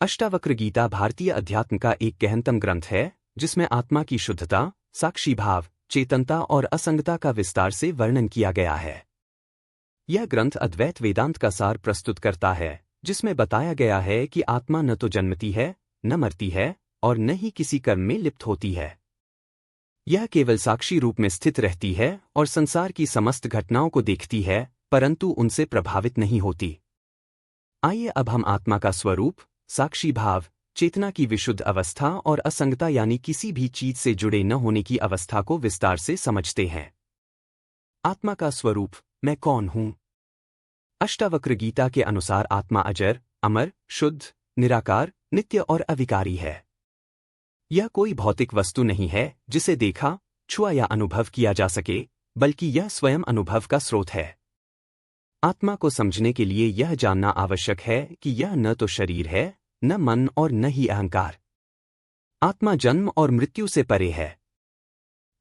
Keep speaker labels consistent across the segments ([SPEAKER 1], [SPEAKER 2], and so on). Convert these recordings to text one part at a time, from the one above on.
[SPEAKER 1] अष्टावक्र गीता भारतीय अध्यात्म का एक गहनतम ग्रंथ है जिसमें आत्मा की शुद्धता, साक्षी भाव, चेतनता और असंगता का विस्तार से वर्णन किया गया है। यह ग्रंथ अद्वैत वेदांत का सार प्रस्तुत करता है, जिसमें बताया गया है कि आत्मा न तो जन्मती है, न मरती है और न ही किसी कर्म में लिप्त होती है। यह केवल साक्षी रूप में स्थित रहती है और संसार की समस्त घटनाओं को देखती है, परंतु उनसे प्रभावित नहीं होती। आइए अब हम आत्मा का स्वरूप, साक्षी भाव, चेतना की विशुद्ध अवस्था और असंगता यानी किसी भी चीज से जुड़े न होने की अवस्था को विस्तार से समझते हैं। आत्मा का स्वरूप, मैं कौन हूं? अष्टावक्र गीता के अनुसार आत्मा अजर, अमर, शुद्ध, निराकार, नित्य और अविकारी है। यह कोई भौतिक वस्तु नहीं है जिसे देखा, छुआ या अनुभव किया जा सके, बल्कि यह स्वयं अनुभव का स्रोत है। आत्मा को समझने के लिए यह जानना आवश्यक है कि यह न तो शरीर है, न मन और न ही अहंकार। आत्मा जन्म और मृत्यु से परे है।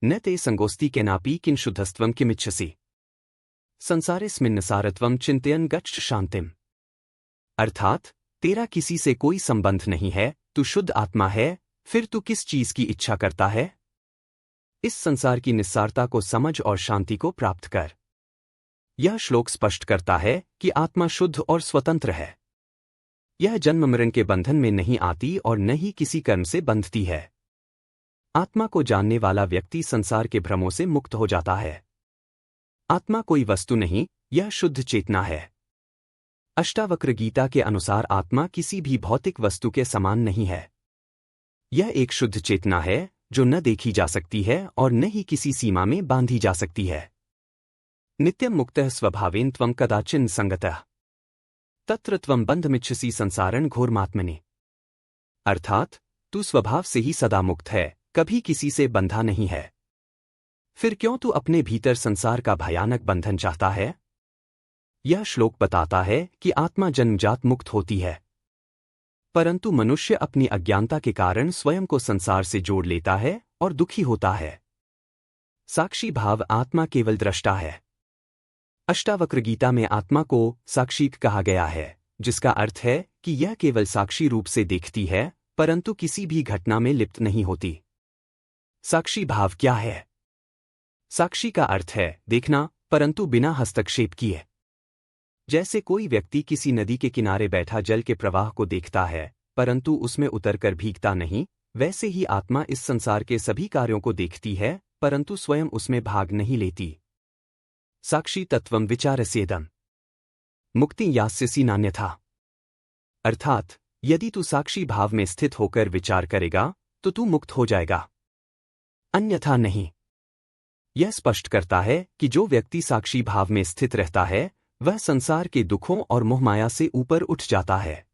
[SPEAKER 1] न ते संगोस्ति केनापि किं शुद्धस्त्वं किमिच्छसि संसारेस्मिन् सारत्वं चिन्तयन् गच्छ शांतिम। अर्थात तेरा किसी से कोई संबंध नहीं है, तू शुद्ध आत्मा है, फिर तू किस चीज की इच्छा करता है? इस संसार की निस्सारता को समझ और शांति को प्राप्त कर। यह श्लोक स्पष्ट करता है कि आत्मा शुद्ध और स्वतंत्र है। यह जन्म मरण के बंधन में नहीं आती और न ही किसी कर्म से बंधती है। आत्मा को जानने वाला व्यक्ति संसार के भ्रमों से मुक्त हो जाता है। आत्मा कोई वस्तु नहीं, यह शुद्ध चेतना है। अष्टावक्र गीता के अनुसार आत्मा किसी भी भौतिक वस्तु के समान नहीं है। यह एक शुद्ध चेतना है जो न देखी जा सकती है और न ही किसी सीमा में बांधी जा सकती है। नित्यं मुक्तः स्वभावेन त्वं कदाचिन संगतः तत्र त्वं बंधमिच्छसि संसारं घोरमात्मनि। अर्थात तू स्वभाव से ही सदा मुक्त है, कभी किसी से बंधा नहीं है। फिर क्यों तू अपने भीतर संसार का भयानक बंधन चाहता है? यह श्लोक बताता है कि आत्मा जन्मजात मुक्त होती है, परंतु मनुष्य अपनी अज्ञानता के कारण स्वयं को संसार से जोड़ लेता है और दुखी होता है। साक्षी भाव, आत्मा केवल दृष्टा है। अष्टावक्र गीता में आत्मा को साक्षीक कहा गया है, जिसका अर्थ है कि यह केवल साक्षी रूप से देखती है, परंतु किसी भी घटना में लिप्त नहीं होती। साक्षी भाव क्या है? साक्षी का अर्थ है देखना, परंतु बिना हस्तक्षेप किए। जैसे कोई व्यक्ति किसी नदी के किनारे बैठा जल के प्रवाह को देखता है, परंतु उसमें उतरकर भीगता नहीं, वैसे ही आत्मा इस संसार के सभी कार्यों को देखती है, परंतु स्वयं उसमें भाग नहीं लेती। साक्षी तत्वं विचारस्येदम् मुक्ति यास्यसि नान्यथा। अर्थात यदि तू साक्षी भाव में स्थित होकर विचार करेगा तो तू मुक्त हो जाएगा, अन्यथा नहीं। यह स्पष्ट करता है कि जो व्यक्ति साक्षी भाव में स्थित रहता है वह संसार के दुखों और मोहमाया से ऊपर उठ जाता है।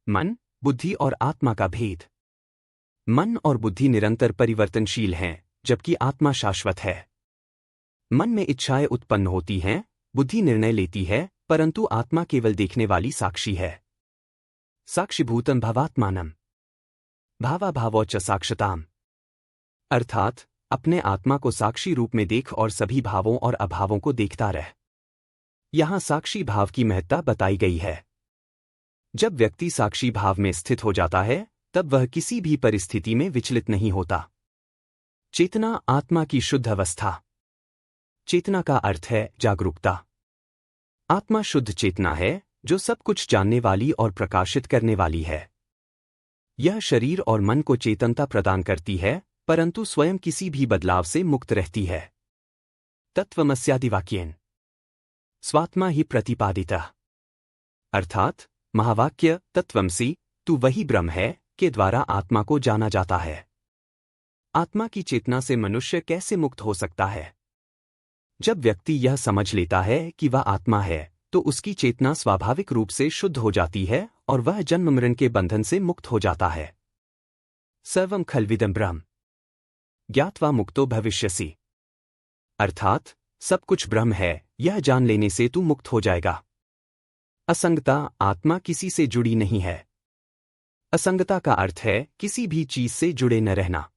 [SPEAKER 1] मन, बुद्धि और आत्मा का भेद। मन और बुद्धि निरंतर परिवर्तनशील हैं, जबकि आत्मा शाश्वत है। मन में इच्छाएं उत्पन्न होती हैं, बुद्धि निर्णय लेती है, परंतु आत्मा केवल देखने वाली साक्षी है। साक्षिभूतं भवात्मानं भावाभावौ च साक्षताम्। अर्थात अपने आत्मा को साक्षी रूप में देख और सभी भावों और अभावों को देखता रह। यहाँ साक्षी भाव की महत्ता बताई गई है। जब व्यक्ति साक्षी भाव में स्थित हो जाता है तब वह किसी भी परिस्थिति में विचलित नहीं होता। चेतना, आत्मा की शुद्ध अवस्था। चेतना का अर्थ है जागरूकता। आत्मा शुद्ध चेतना है जो सब कुछ जानने वाली और प्रकाशित करने वाली है। यह शरीर और मन को चेतनता प्रदान करती है, परंतु स्वयं किसी भी बदलाव से मुक्त रहती है। तत्त्वमस्यादिवाक्येन स्वात्मा ही प्रतिपादितः। अर्थात महावाक्य तत्त्वमसि, तू वही ब्रह्म है, के द्वारा आत्मा को जाना जाता है। आत्मा की चेतना से मनुष्य कैसे मुक्त हो सकता है? जब व्यक्ति यह समझ लेता है कि वह आत्मा है, तो उसकी चेतना स्वाभाविक रूप से शुद्ध हो जाती है और वह जन्म मरण के बंधन से मुक्त हो जाता है। सर्वं खल्विदं ब्रह्म ज्ञात्वा मुक्तो भविष्यसि। अर्थात सब कुछ ब्रह्म है, यह जान लेने से तू मुक्त हो जाएगा। असंगता, आत्मा किसी से जुड़ी नहीं है। असंगता का अर्थ है किसी भी चीज से जुड़े न रहना।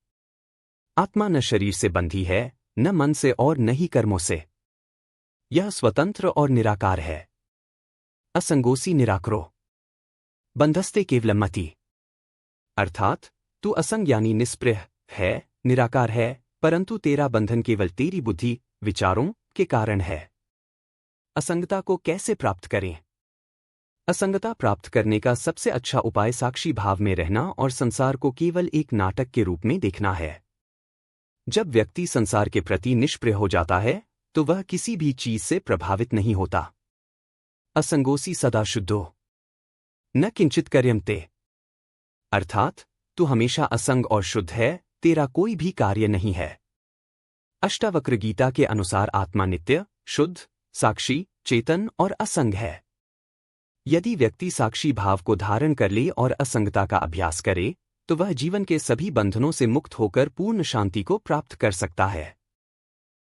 [SPEAKER 1] आत्मा न शरीर से बंधी है, न मन से और न ही कर्मों से। यह स्वतंत्र और निराकार है। असंगोसी निराकरो। बंधस्ते केवलमति, अर्थात तू असंग यानी निष्प्रह है, निराकार है, परंतु तेरा बंधन केवल तेरी बुद्धि, विचारों के कारण है। असंगता को कैसे प्राप्त करें? असंगता प्राप्त करने का सबसे अच्छा उपाय साक्षी भाव में रहना और संसार को केवल एक नाटक के रूप में देखना है। जब व्यक्ति संसार के प्रति निष्प्रिय हो जाता है तो वह किसी भी चीज से प्रभावित नहीं होता। असंगोसी सदा शुद्धो न किंचित कार्यमते, अर्थात तू हमेशा असंग और शुद्ध है, तेरा कोई भी कार्य नहीं है। अष्टावक्र गीता के अनुसार आत्मा नित्य, शुद्ध, साक्षी, चेतन और असंग है। यदि व्यक्ति साक्षी भाव को धारण कर ले और असंगता का अभ्यास करे तो वह जीवन के सभी बंधनों से मुक्त होकर पूर्ण शांति को प्राप्त कर सकता है।